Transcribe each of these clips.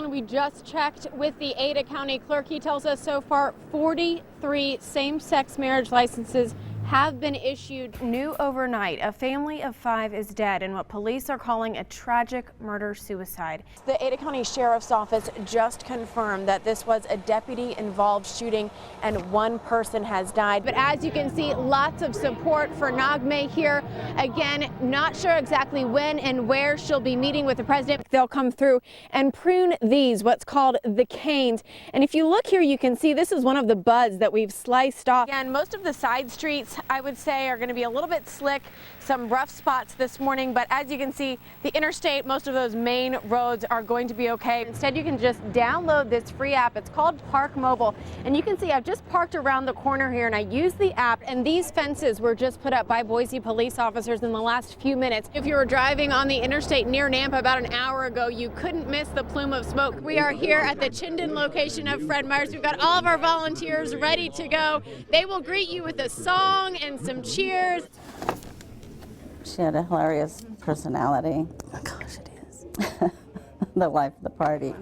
Alan, we just checked with the Ada County clerk. He tells us so far 43 same-sex marriage licenses have been issued. New overnight, a family of 5 is dead in what police are calling a tragic murder-suicide. The Ada County Sheriff's Office just confirmed that this was a deputy-involved shooting and 1 person has died. But as you can see, lots of support for Nagme here. Again, not sure exactly when and where she'll be meeting with the president. They'll come through and prune these, what's called the canes. And if you look here, you can see this is one of the buds that we've sliced off. And most of the side streets, I would say, are going to be a little bit slick, some rough spots this morning, but as you can see, the interstate, most of those main roads are going to be okay. Instead, you can just download this free app. It's called Park Mobile, and you can see I've just parked around the corner here and I use the app, and these fences were just put up by Boise police officers in the last few minutes. If you were driving on the interstate near Nampa about an hour ago, you couldn't miss the plume of smoke. We are here at the Chinden location of Fred Meyer's. We've got all of our volunteers ready to go. They will greet you with a song and some cheers. She had a hilarious personality. Oh gosh, it is. The life of the party.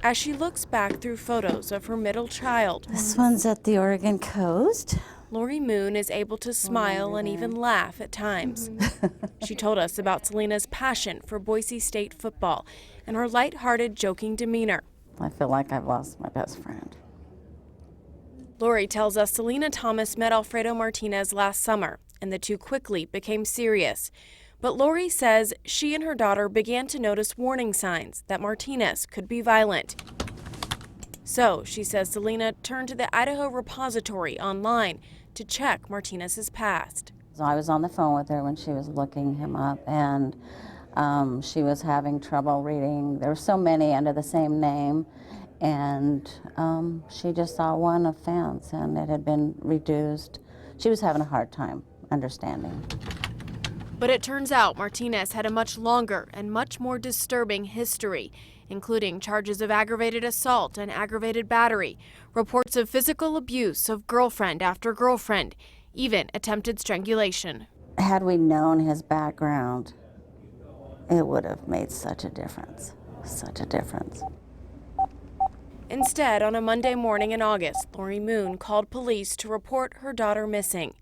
As she looks back through photos of her middle child, This one's at the Oregon coast. Lori Moon is able to smile and even laugh at times. She told us about Selena's passion for Boise State football and her lighthearted, joking demeanor. I feel like I've lost my best friend. Lori tells us Selena Thomas met Alfredo Martinez last summer, and the two quickly became serious. But Lori says she and her daughter began to notice warning signs that Martinez could be violent. So she says Selena turned to the Idaho Repository online to check Martinez's past. So I was on the phone with her when she was looking him up, and she was having trouble reading. There were so many under the same name. And she just saw one offense, and it had been reduced. She was having a hard time understanding. But it turns out Martinez had a much longer and much more disturbing history, including charges of aggravated assault and aggravated battery, reports of physical abuse of girlfriend after girlfriend, even attempted strangulation. Had we known his background, it would have made such a difference, such a difference. Instead, on a Monday morning in August, Lori Moon called police to report her daughter missing.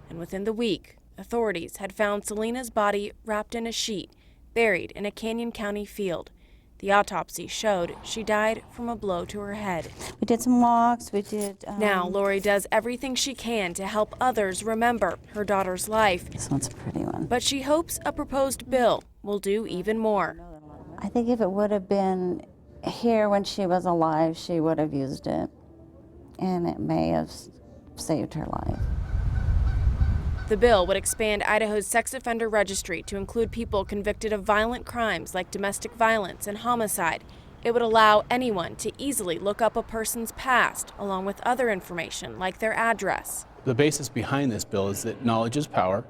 And within the week, authorities had found Selena's body wrapped in a sheet, buried in a Canyon County field. The autopsy showed she died from a blow to her head. We did some walks, we did... Now, Lori does everything she can to help others remember her daughter's life. This one's a pretty one. But she hopes a proposed bill will do even more. I think if it would have been here when she was alive, she would have used it, and it may have saved her life. The bill would expand Idaho's sex offender registry to include people convicted of violent crimes like domestic violence and homicide. It would allow anyone to easily look up a person's past, along with other information like their address. The basis behind this bill is that knowledge is power,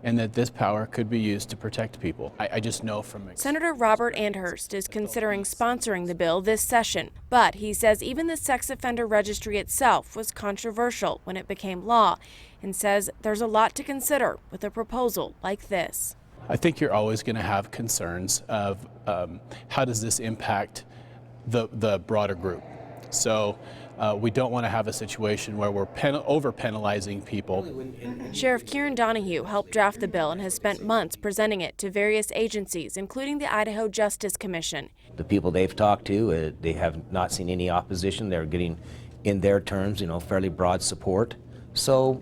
and that this power could be used to protect people. I just know from experience. Senator Robert Andhurst is considering sponsoring the bill this session, but he says even the sex offender registry itself was controversial when it became law, and says there's a lot to consider with a proposal like this. I think you're always going to have concerns of how does this impact the broader group. So we don't want to have a situation where we're over-penalizing people. Sheriff Kieran Donahue helped draft the bill and has spent months presenting it to various agencies, including the Idaho Justice Commission. The people they've talked to, they have not seen any opposition. They're getting, in their terms, fairly broad support. So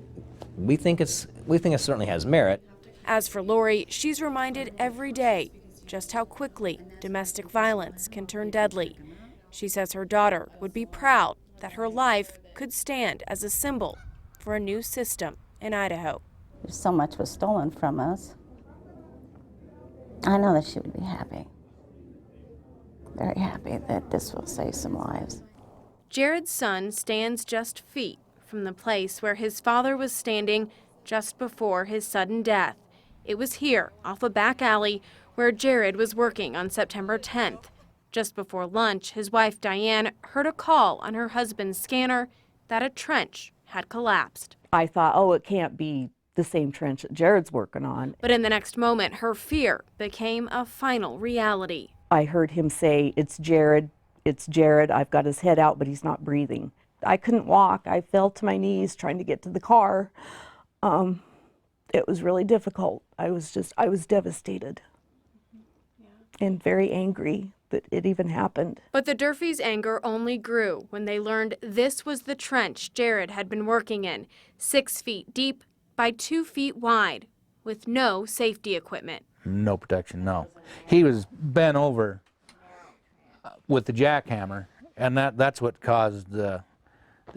we think it certainly has merit. As for Lori, she's reminded every day just how quickly domestic violence can turn deadly. She says her daughter would be proud that her life could stand as a symbol for a new system in Idaho. So much was stolen from us. I know that she would be happy, very happy that this will save some lives. Jared's son stands just feet from the place where his father was standing just before his sudden death. It was here, off a back alley, where Jared was working on September 10th. Just before lunch, his wife Diane heard a call on her husband's scanner that a trench had collapsed. I thought, oh, it can't be the same trench that Jared's working on. But in the next moment, her fear became a final reality. I heard him say, it's Jared, It's Jared. I've got his head out, but he's not breathing. I couldn't walk. I fell to my knees trying to get to the car. It was really difficult. I was devastated and very angry that it even happened. But the Durfees' anger only grew when they learned this was the trench Jared had been working in, 6 feet deep by 2 feet wide, with no safety equipment. No protection, no. He was bent over with the jackhammer, and that's what caused the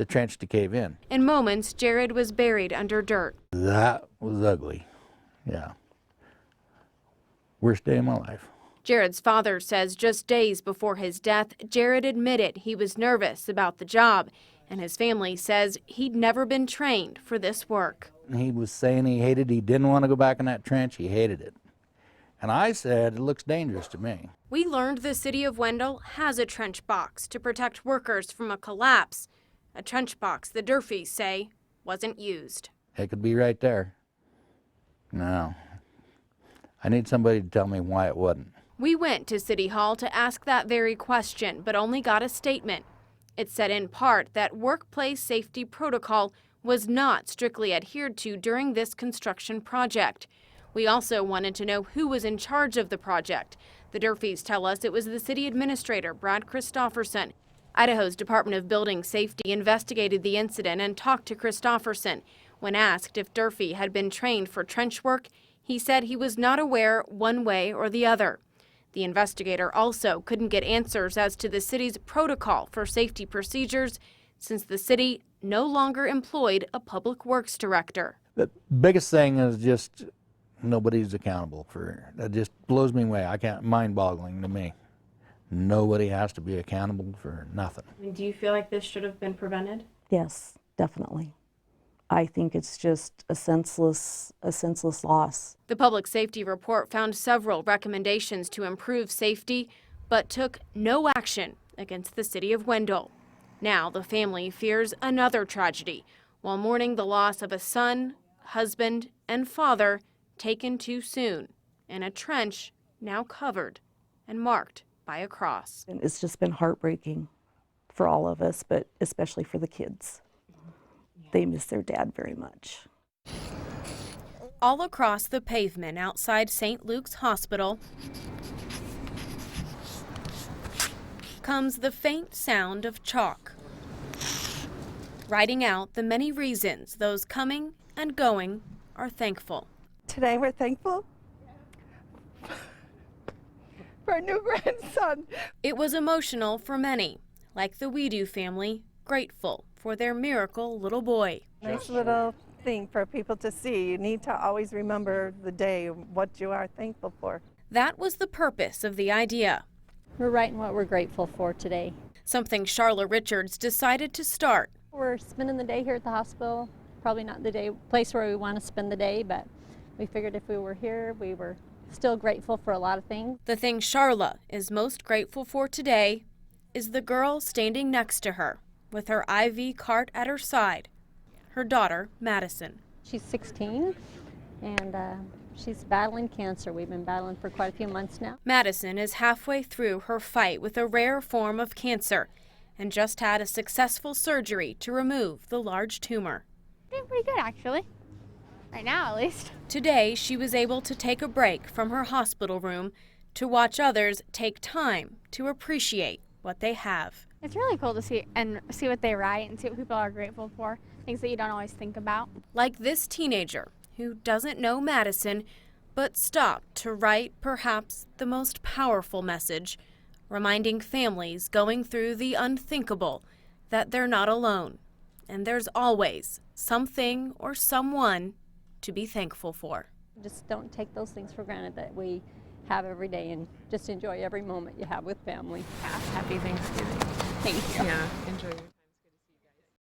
trench to cave in. In moments, Jared was buried under dirt. That was ugly, yeah. Worst day of my life. Jared's father says just days before his death, Jared admitted he was nervous about the job, and his family says he'd never been trained for this work. He was saying he didn't want to go back in that trench, he hated it. And I said, it looks dangerous to me. We learned the city of Wendell has a trench box to protect workers from a collapse, a trench box the Durfees say wasn't used. It could be right there. No. I need somebody to tell me why it wasn't. We went to City Hall to ask that very question, but only got a statement. It said in part that workplace safety protocol was not strictly adhered to during this construction project. We also wanted to know who was in charge of the project. The Durfees tell us it was the city administrator, Brad Christofferson. Idaho's Department of Building Safety investigated the incident and talked to Christofferson. When asked if Durfee had been trained for trench work, he said he was not aware one way or the other. The investigator also couldn't get answers as to the city's protocol for safety procedures since the city no longer employed a public works director. The biggest thing is just nobody's accountable for it. That just blows me away. Mind-boggling to me. Nobody has to be accountable for nothing. Do you feel like this should have been prevented? Yes, definitely. I think it's just a senseless loss. The public safety report found several recommendations to improve safety, but took no action against the city of Wendell. Now the family fears another tragedy while mourning the loss of a son, husband, and father taken too soon in a trench now covered and marked by a cross. And it's just been heartbreaking for all of us, but especially for the kids. They miss their dad very much. All across the pavement outside St. Luke's Hospital comes the faint sound of chalk, writing out the many reasons those coming and going are thankful. Today we're thankful for a new grandson. It was emotional for many, like the Weedu family, grateful for their miracle little boy. Nice little thing for people to see. You need to always remember the day, what you are thankful for. That was the purpose of the idea. We're writing what we're grateful for today. Something Charla Richards decided to start. We're spending the day here at the hospital. Probably not the place where we want to spend the day, but we figured if we were here, we were still grateful for a lot of things. The thing Charla is most grateful for today is the girl standing next to her with her IV cart at her side, her daughter, Madison. She's 16, and she's battling cancer. We've been battling for quite a few months now. Madison is halfway through her fight with a rare form of cancer and just had a successful surgery to remove the large tumor. Doing pretty good, actually. Right now, at least. Today, she was able to take a break from her hospital room to watch others take time to appreciate what they have. It's really cool to see what they write and see what people are grateful for, things that you don't always think about. Like this teenager who doesn't know Madison, but stopped to write perhaps the most powerful message, reminding families going through the unthinkable that they're not alone, and there's always something or someone to be thankful for. Just don't take those things for granted that we have every day, and just enjoy every moment you have with family. Happy Thanksgiving. Thank you. Yeah, enjoy it.